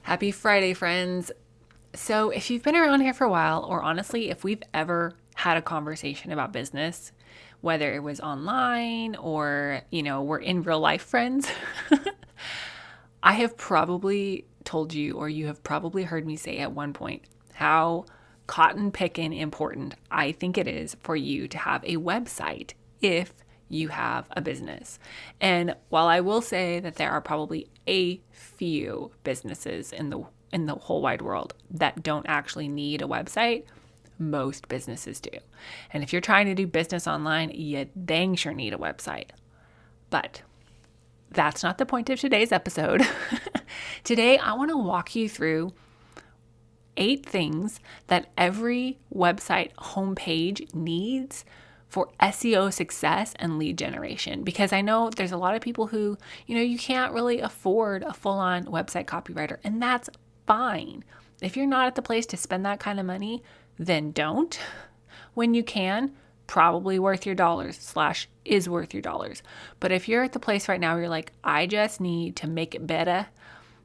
Happy Friday, friends. So, if you've been around here for a while, or honestly, if we've ever had a conversation about business, whether it was online or, we're in real life friends, I have probably told you, or you have probably heard me say at one point, how cotton picking important I think it is for you to have a website if you have a business. And while I will say that there are probably a few businesses in the whole wide world that don't actually need a website, most businesses do. And if you're trying to do business online, you dang sure need a website. But that's not the point of today's episode. Today, I want to walk you through 8 things that every website homepage needs for SEO success and lead generation. Because I know there's a lot of people who, you can't really afford a full-on website copywriter, and that's fine. If you're not at the place to spend that kind of money, then don't. When you can, probably worth your dollars / is worth your dollars. But if you're at the place right now where you're like, I just need to make it better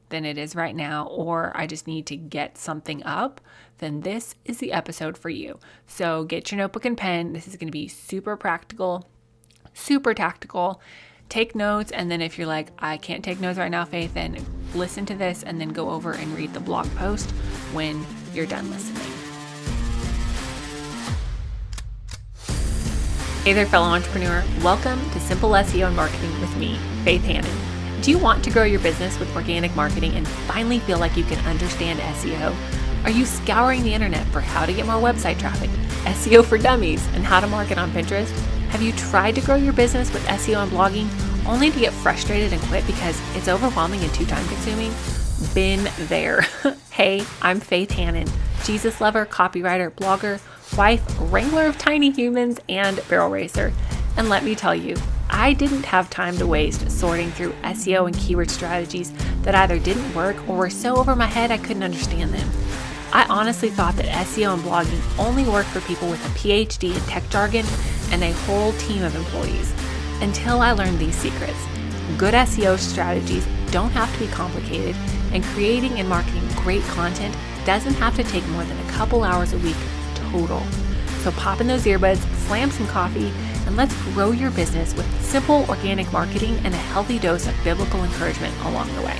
than it is right now, or I just need to get something up, then this is the episode for you. So get your notebook and pen. This is going to be super practical, super tactical. Take notes, and then if you're like, I can't take notes right now, Faith, then listen to this and then go over and read the blog post when you're done listening. Hey there, fellow entrepreneur. Welcome to Simple SEO and Marketing with me, Faith Hannon. Do you want to grow your business with organic marketing and finally feel like you can understand SEO? Are you scouring the internet for how to get more website traffic, SEO for dummies, and how to market on Pinterest? Have you tried to grow your business with SEO and blogging only to get frustrated and quit because it's overwhelming and too time consuming? Been there. Hey, I'm Faith Hannon, Jesus lover, copywriter, blogger, wife, wrangler of tiny humans, and barrel racer. And let me tell you, I didn't have time to waste sorting through SEO and keyword strategies that either didn't work or were so over my head I couldn't understand them. I honestly thought that SEO and blogging only worked for people with a PhD in tech jargon and a whole team of employees, until I learned these secrets. Good SEO strategies don't have to be complicated, and creating and marketing great content doesn't have to take more than a couple hours a week total. So pop in those earbuds, slam some coffee, and let's grow your business with simple organic marketing and a healthy dose of biblical encouragement along the way.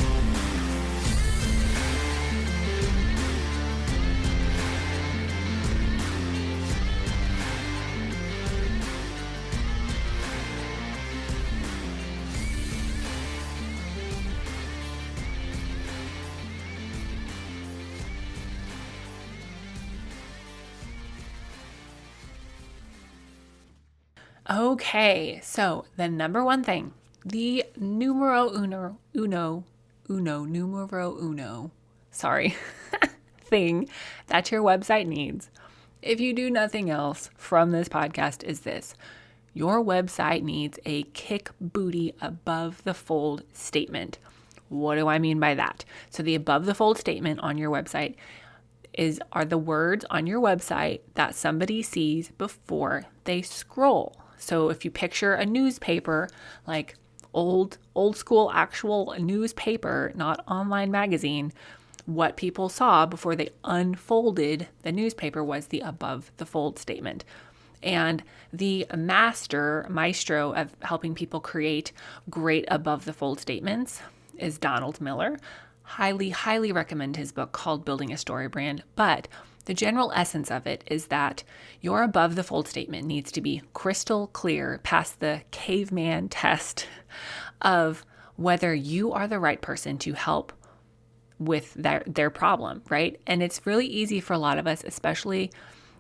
Okay, so the number one thing, the numero uno thing that your website needs, if you do nothing else from this podcast, is this. Your website needs a kick booty above the fold statement. What do I mean by that? So the above the fold statement on your website are the words on your website that somebody sees before they scroll. So if you picture a newspaper, like old school actual newspaper, not online magazine, what people saw before they unfolded the newspaper was the above the fold statement. And the maestro of helping people create great above the fold statements is Donald Miller. Highly, highly recommend his book called Building a Story Brand. But the general essence of it is that your above the fold statement needs to be crystal clear past the caveman test of whether you are the right person to help with their problem, right? And it's really easy for a lot of us, especially,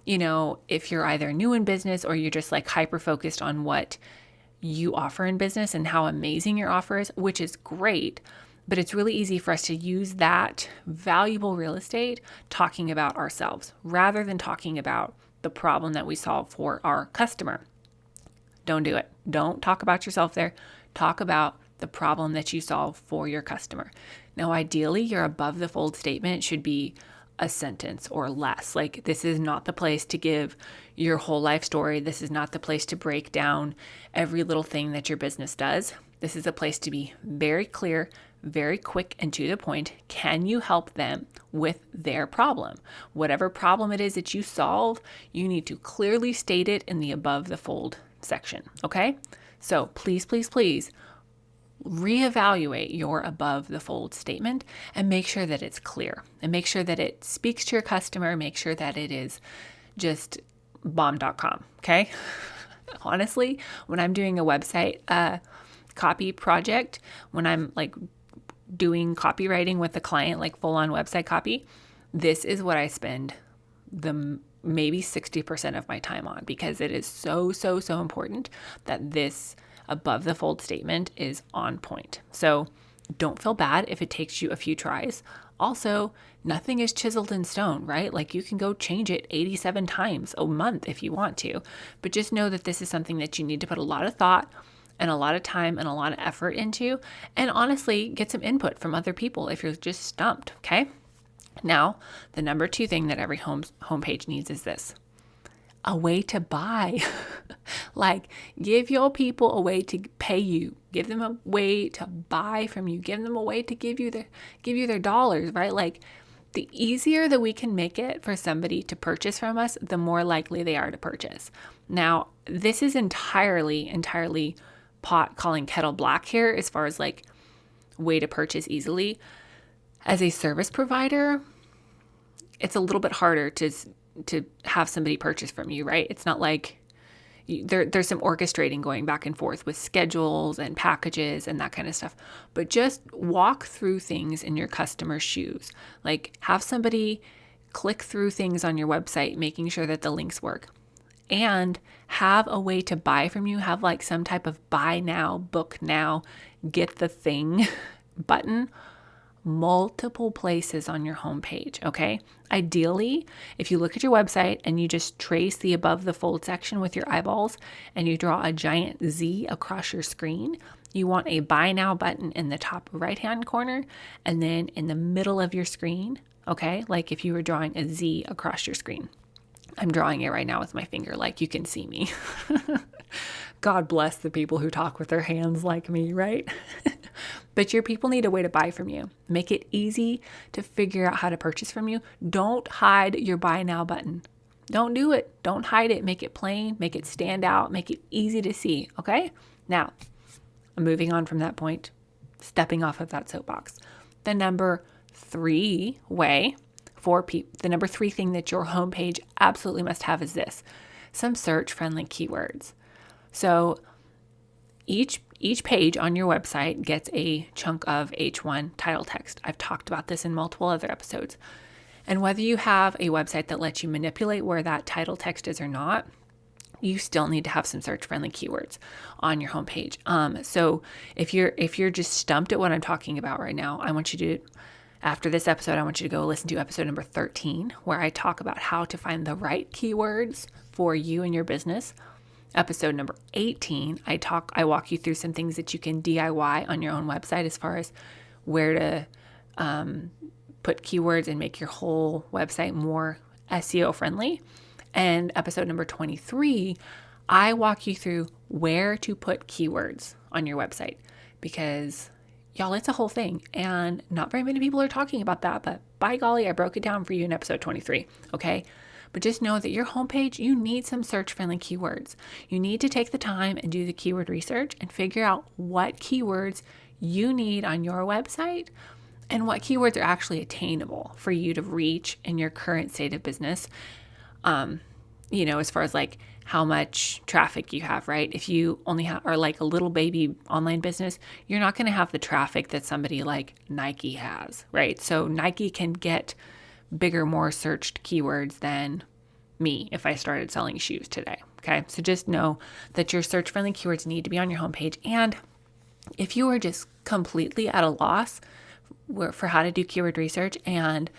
if you're either new in business or you're just like hyper focused on what you offer in business and how amazing your offer is, which is great. But it's really easy for us to use that valuable real estate talking about ourselves rather than talking about the problem that we solve for our customer. Don't do it. Don't talk about yourself there. Talk about the problem that you solve for your customer. Now, ideally, your above the fold statement should be a sentence or less. Like, this is not the place to give your whole life story. This is not the place to break down every little thing that your business does. This is a place to be very clear, very quick and to the point. Can you help them with their problem? Whatever problem it is that you solve, you need to clearly state it in the above the fold section, okay? So please, please, please reevaluate your above the fold statement and make sure that it's clear and make sure that it speaks to your customer. Make sure that it is just bomb.com, okay? Honestly, when I'm doing a website copy project, when I'm like doing copywriting with the client, like full on website copy, this is what I spend the maybe 60% of my time on, because it is so important that this above the fold statement is on point. So don't feel bad if it takes you a few tries. Also, nothing is chiseled in stone, right? Like you can go change it 87 times a month if you want to, but just know that this is something that you need to put a lot of thought and a lot of time and a lot of effort into, and honestly, get some input from other people if you're just stumped, okay? Now, the number 2 thing that every homepage needs is this: a way to buy. Like, give your people a way to pay you. Give them a way to buy from you. Give them a way to give you their dollars, right? Like, the easier that we can make it for somebody to purchase from us, the more likely they are to purchase. Now, this is entirely pot calling kettle black here as far as like way to purchase easily. As a service provider, it's a little bit harder to have somebody purchase from you, right? It's not like there's some orchestrating going back and forth with schedules and packages and that kind of stuff. But just walk through things in your customer's shoes. Like, have somebody click through things on your website, making sure that the links work. And have a way to buy from you. Have like some type of buy now, book now, get the thing button multiple places on your homepage, okay? Ideally, if you look at your website and you just trace the above the fold section with your eyeballs and you draw a giant Z across your screen, you want a buy now button in the top right-hand corner and then in the middle of your screen, okay? Like if you were drawing a Z across your screen. I'm drawing it right now with my finger, like you can see me. God bless the people who talk with their hands like me, right? But your people need a way to buy from you. Make it easy to figure out how to purchase from you. Don't hide your buy now button. Don't do it. Don't hide it. Make it plain, make it stand out, make it easy to see, okay? Now, I'm moving on from that point, stepping off of that soapbox. The number 3 way for the number 3 thing that your homepage absolutely must have is this: some search-friendly keywords. So each page on your website gets a chunk of H1 title text. I've talked about this in multiple other episodes. And whether you have a website that lets you manipulate where that title text is or not, you still need to have some search-friendly keywords on your homepage. So if you're just stumped at what I'm talking about right now, I want you to, after this episode, I want you to go listen to episode number 13, where I talk about how to find the right keywords for you and your business. Episode number 18, I walk you through some things that you can DIY on your own website as far as where to put keywords and make your whole website more SEO friendly. And episode number 23, I walk you through where to put keywords on your website, because y'all, it's a whole thing and not very many people are talking about that, but by golly, I broke it down for you in episode 23, okay? But just know that your homepage, you need some search-friendly keywords. You need to take the time and do the keyword research and figure out what keywords you need on your website and what keywords are actually attainable for you to reach in your current state of business. As far as like how much traffic you have, right? If you only are like a little baby online business, you're not going to have the traffic that somebody like Nike has, right? So Nike can get bigger, more searched keywords than me if I started selling shoes today. Okay. So just know that your search friendly keywords need to be on your homepage. And if you are just completely at a loss for how to do keyword research and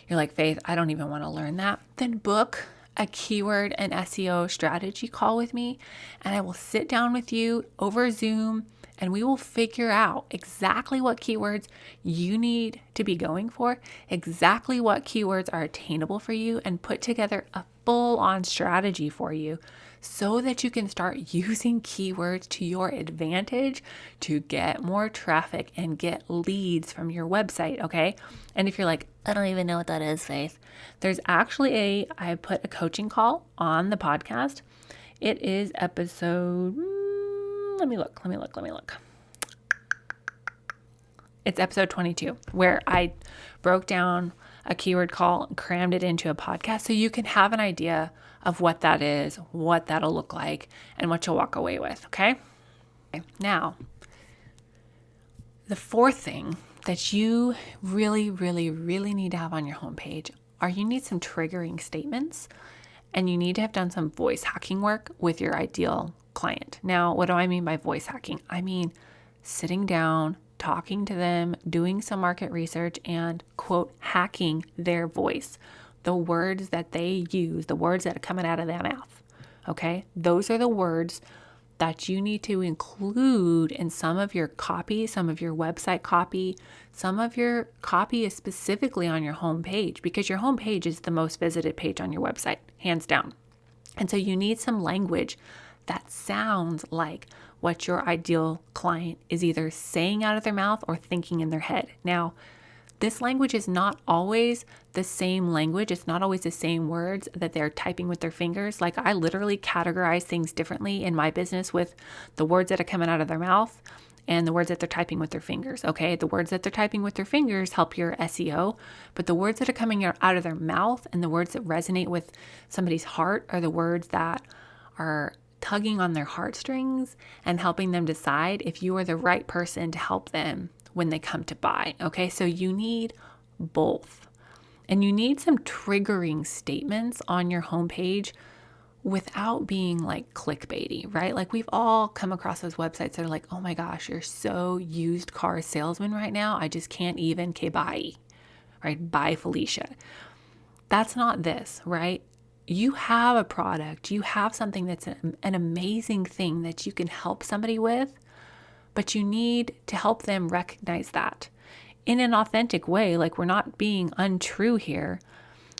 you're like, Faith, I don't even want to learn that, then book a keyword and SEO strategy call with me, and I will sit down with you over Zoom and we will figure out exactly what keywords you need to be going for, exactly what keywords are attainable for you, and put together a full-on strategy for you so that you can start using keywords to your advantage to get more traffic and get leads from your website, okay? And if you're like, I don't even know what that is, Faith, there's actually I put a coaching call on the podcast. It is episode, let me look. It's episode 22, where I broke down a keyword call and crammed it into a podcast so you can have an idea of what that is, what that'll look like, and what you'll walk away with, okay? Now, the fourth thing that you really, really, really need to have on your homepage are you need some triggering statements, and you need to have done some voice hacking work with your ideal client. Now, what do I mean by voice hacking? I mean sitting down, talking to them, doing some market research, and, quote, hacking their voice. The words that they use, the words that are coming out of their mouth, okay? Those are the words that you need to include in some of your copy, some of your website copy. Some of your copy is specifically on your homepage because your homepage is the most visited page on your website, hands down. And so you need some language that sounds like what your ideal client is either saying out of their mouth or thinking in their head. Now, this language is not always the same language. It's not always the same words that they're typing with their fingers. Like, I literally categorize things differently in my business with the words that are coming out of their mouth and the words that they're typing with their fingers, okay? The words that they're typing with their fingers help your SEO, but the words that are coming out of their mouth and the words that resonate with somebody's heart are the words that are tugging on their heartstrings and helping them decide if you are the right person to help them when they come to buy, okay? So you need both. And you need some triggering statements on your homepage without being like clickbaity, right? Like, we've all come across those websites that are like, oh my gosh, you're so used car salesman right now. I just can't even, okay, bye, right? Bye, Felicia. That's not this, right? You have a product, you have something that's an amazing thing that you can help somebody with, but you need to help them recognize that in an authentic way. Like, we're not being untrue here.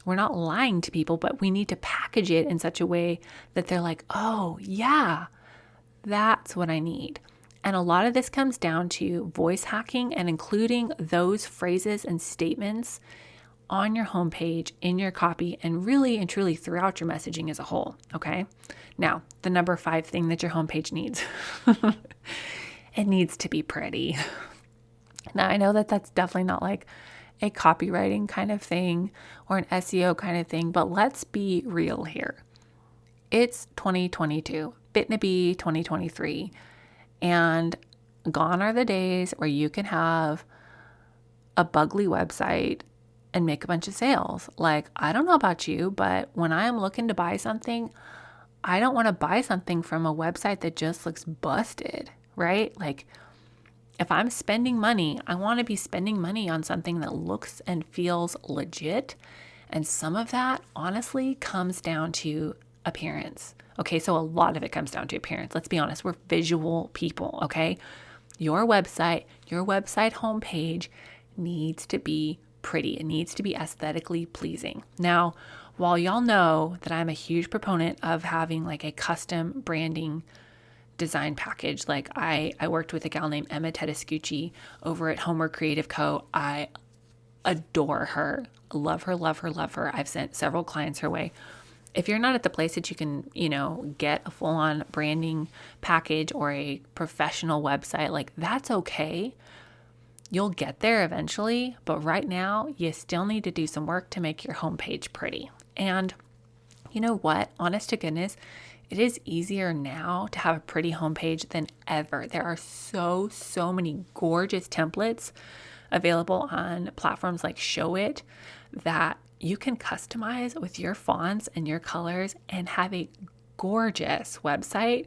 We're not lying to people, but we need to package it in such a way that they're like, oh yeah, that's what I need. And a lot of this comes down to voice hacking and including those phrases and statements on your homepage, in your copy, and really and truly throughout your messaging as a whole, okay? Now, the number 5 thing that your homepage needs. It needs to be pretty. Now, I know that that's definitely not like a copywriting kind of thing or an SEO kind of thing, but let's be real here. It's 2022, fitna be 2023, and gone are the days where you can have a bugly website and make a bunch of sales. Like, I don't know about you, but when I'm looking to buy something, I don't want to buy something from a website that just looks busted, right? Like, if I'm spending money, I want to be spending money on something that looks and feels legit. And some of that honestly comes down to appearance. Okay, so a lot of it comes down to appearance. Let's be honest, we're visual people, okay? Your website homepage needs to be pretty. It needs to be aesthetically pleasing. Now, while y'all know that I'm a huge proponent of having like a custom branding design package, like I worked with a gal named Emma Tedescucci over at Homework Creative Co. I adore her. Love her, love her, love her. I've sent several clients her way. If you're not at the place that you can, get a full-on branding package or a professional website, like, that's okay. You'll get there eventually, but right now you still need to do some work to make your homepage pretty. And you know what? Honest to goodness, it is easier now to have a pretty homepage than ever. There are so many gorgeous templates available on platforms like Showit that you can customize with your fonts and your colors and have a gorgeous website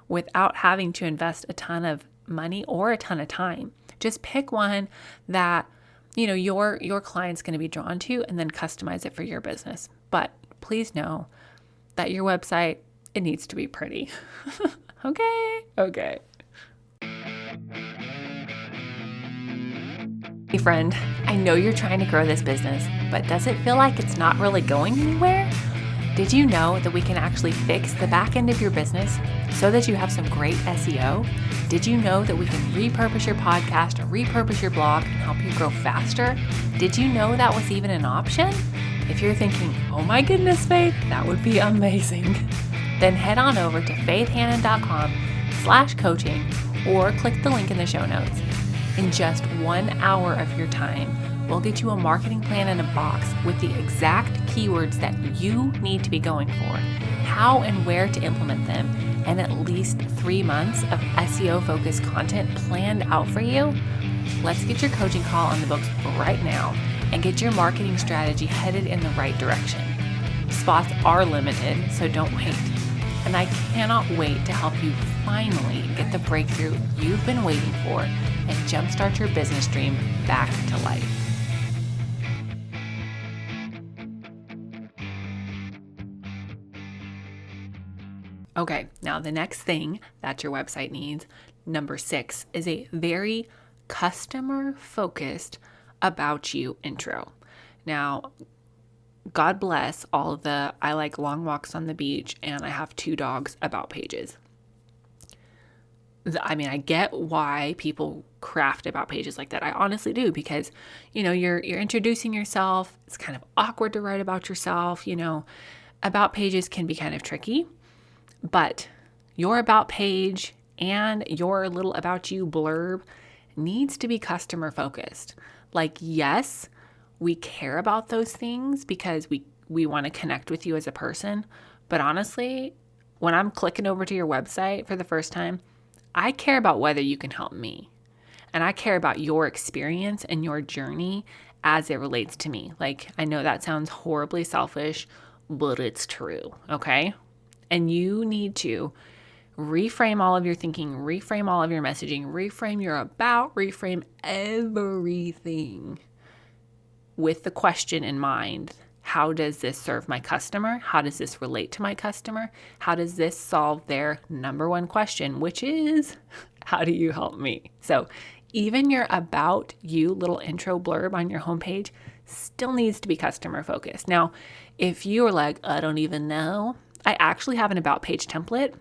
without having to invest a ton of money or a ton of time. Just pick one that, your client's going to be drawn to and then customize it for your business. But please know that your website, it needs to be pretty. Okay. Hey friend, I know you're trying to grow this business, but does it feel like it's not really going anywhere? Did you know that we can actually fix the back end of your business so that you have some great SEO? Did you know that we can repurpose your podcast or repurpose your blog and help you grow faster? Did you know that was even an option? If you're thinking, oh my goodness, Faith, that would be amazing, then head on over to faithhannon.com/coaching or click the link in the show notes. In just 1 hour of your time, we'll get you a marketing plan in a box with the exact keywords that you need to be going for, how and where to implement them, and at least 3 months of SEO-focused content planned out for you. Let's get your coaching call on the books right now and get your marketing strategy headed in the right direction. Spots are limited, so don't wait. And I cannot wait to help you finally get the breakthrough you've been waiting for and jumpstart your business dream back to life. Okay, now the next thing that your website needs, number 6, is a very customer-focused about you intro. Now, God bless all of the I like long walks on the beach and I have 2 dogs about pages. I mean, I get why people craft about pages like that. I honestly do, because, you're introducing yourself. It's kind of awkward to write about yourself. About pages can be kind of tricky, but your about page and your little about you blurb needs to be customer focused. Like, yes, we care about those things because we want to connect with you as a person. But honestly, when I'm clicking over to your website for the first time, I care about whether you can help me. And I care about your experience and your journey as it relates to me. Like, I know that sounds horribly selfish, but it's true, okay? And you need to reframe all of your thinking, reframe all of your messaging, reframe your about, reframe everything with the question in mind. How does this serve my customer? How does this relate to my customer? How does this solve their number one question, which is, how do you help me? So even your about you little intro blurb on your homepage still needs to be customer focused. Now, if you are like, I don't even know, I actually have an about page template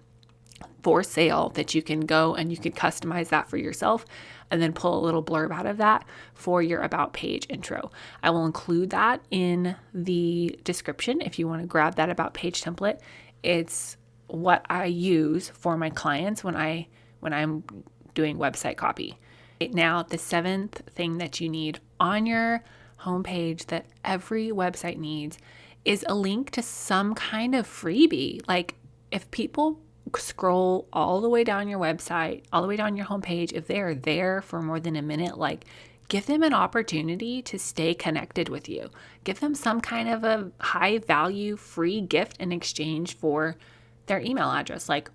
for sale that you can go and you can customize that for yourself and then pull a little blurb out of that for your about page intro. I will include that in the description if you want to grab that about page template. It's what I use for my clients when I'm doing website copy. Now, the 7th thing that you need on your homepage that every website needs is a link to some kind of freebie. Like, if people scroll all the way down your website, all the way down your homepage, if they are there for more than a minute, like, give them an opportunity to stay connected with you. Give them some kind of a high value free gift in exchange for their email address. Like,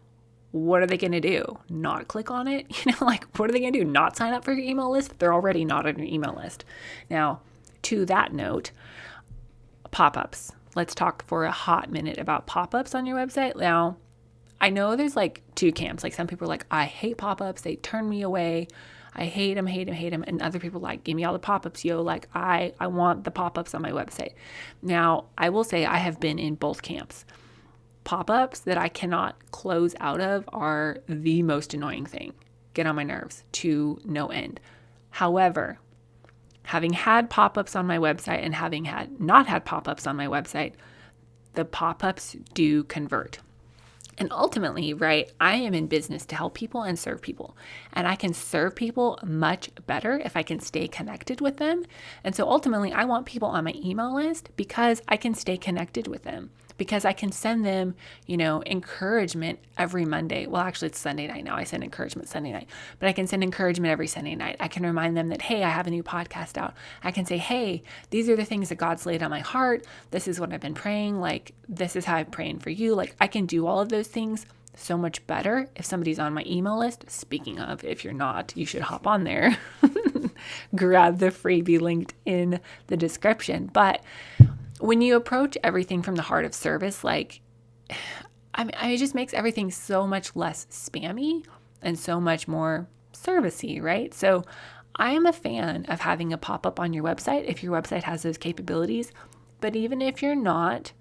what are they going to do? Not click on it? What are they going to do? Not sign up for your email list? They're already not on your email list. Now, to that note, pop-ups. Let's talk for a hot minute about pop-ups on your website. Now, I know there's like 2 camps. Like, some people are like, I hate pop-ups. They turn me away. I hate them. And other people like, give me all the pop-ups, yo. Like, I want the pop-ups on my website. Now, I will say I have been in both camps. Pop-ups that I cannot close out of are the most annoying thing. Get on my nerves to no end. However, having had pop-ups on my website and having not had pop-ups on my website, the pop-ups do convert. And ultimately, right, I am in business to help people and serve people. And I can serve people much better if I can stay connected with them. And so ultimately, I want people on my email list because I can stay connected with them, because I can send them, encouragement every Monday. Well, actually, it's Sunday night now. I send encouragement Sunday night, but I can send encouragement every Sunday night. I can remind them that, hey, I have a new podcast out. I can say, hey, these are the things that God's laid on my heart. This is what I've been praying. Like, this is how I'm praying for you. Like, I can do all of those things so much better if somebody's on my email list. Speaking of, if you're not, you should hop on there. Grab the freebie linked in the description. But when you approach everything from the heart of service, like, it just makes everything so much less spammy and so much more servicey, right? So I am a fan of having a pop-up on your website if your website has those capabilities. But even if you're not,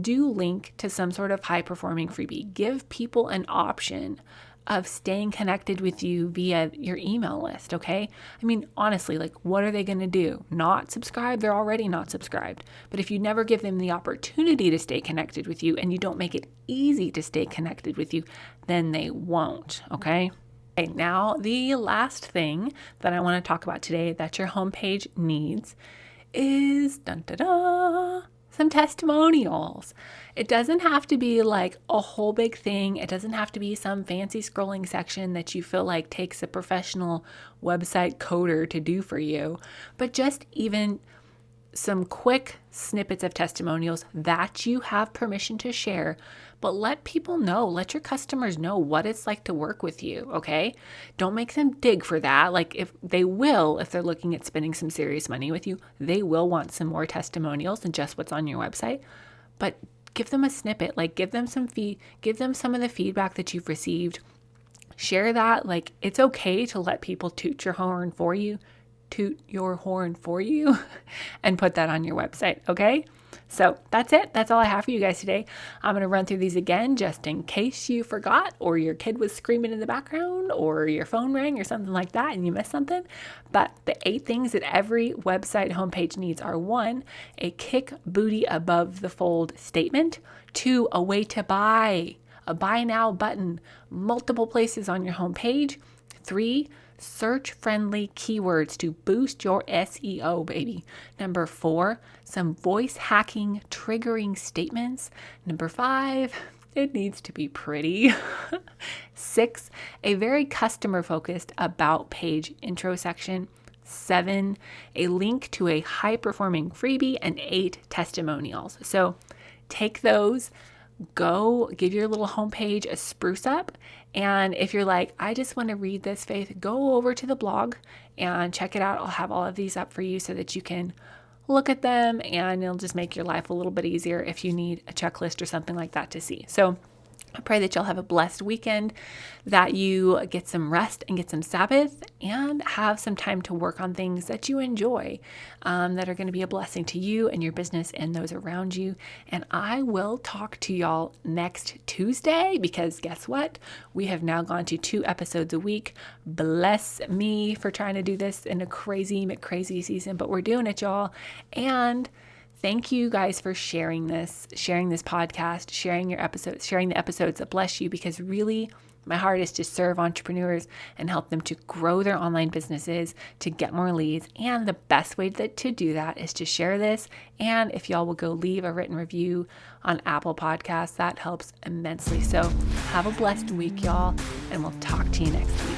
do link to some sort of high performing freebie. Give people an option of staying connected with you via your email list, okay? I mean, honestly, like, what are they going to do? Not subscribe? They're already not subscribed. But if you never give them the opportunity to stay connected with you and you don't make it easy to stay connected with you, then they won't, okay? Okay, now the last thing that I want to talk about today that your homepage needs is some testimonials. It doesn't have to be like a whole big thing. It doesn't have to be some fancy scrolling section that you feel like takes a professional website coder to do for you, but just even some quick snippets of testimonials that you have permission to share, but let people know, let your customers know what it's like to work with you, okay? Don't make them dig for that. Like, if they're looking at spending some serious money with you, they will want some more testimonials than just what's on your website, but give them a snippet, like give them some of the feedback that you've received. Share that. Like, it's okay to let people toot your horn for you and put that on your website, okay? So that's it. That's all I have for you guys today. I'm going to run through these again just in case you forgot, or your kid was screaming in the background, or your phone rang or something like that and you missed something. But the 8 things that every website homepage needs are: 1, a kick booty above the fold statement; 2, a way to buy, a buy now button, multiple places on your homepage; 3, search-friendly keywords to boost your SEO, baby. Number 4, some voice hacking triggering statements. Number 5, it needs to be pretty. 6, a very customer-focused about page intro section. 7, a link to a high-performing freebie. And 8, testimonials. So take those, go give your little homepage a spruce up. And if you're like, I just want to read this, Faith, go over to the blog and check it out. I'll have all of these up for you so that you can look at them, and it'll just make your life a little bit easier if you need a checklist or something like that to see. So I pray that you'll have a blessed weekend, that you get some rest and get some Sabbath, and have some time to work on things that you enjoy, that are going to be a blessing to you and your business and those around you. And I will talk to y'all next Tuesday, because guess what? We have now gone to 2 episodes a week. Bless me for trying to do this in a crazy season, but we're doing it, y'all. And thank you guys for sharing this podcast, sharing the episodes that bless you, because really my heart is to serve entrepreneurs and help them to grow their online businesses, to get more leads. And the best way to do that is to share this. And if y'all will go leave a written review on Apple Podcasts, that helps immensely. So have a blessed week, y'all, and we'll talk to you next week.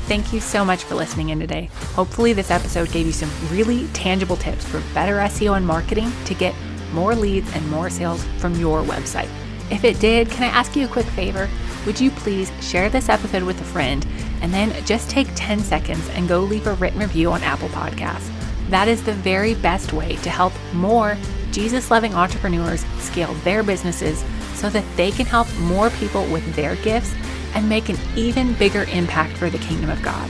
Thank you so much for listening in today. Hopefully this episode gave you some really tangible tips for better SEO and marketing to get more leads and more sales from your website. If it did, can I ask you a quick favor? Would you please share this episode with a friend, and then just take 10 seconds and go leave a written review on Apple Podcasts. That is the very best way to help more Jesus-loving entrepreneurs scale their businesses so that they can help more people with their gifts and make an even bigger impact for the kingdom of God.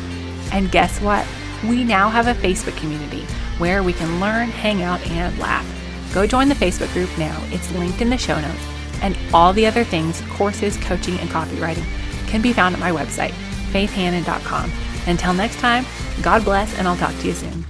And guess what? We now have a Facebook community where we can learn, hang out, and laugh. Go join the Facebook group now. It's linked in the show notes. And all the other things, courses, coaching, and copywriting, can be found at my website, faithhannon.com. Until next time, God bless, and I'll talk to you soon.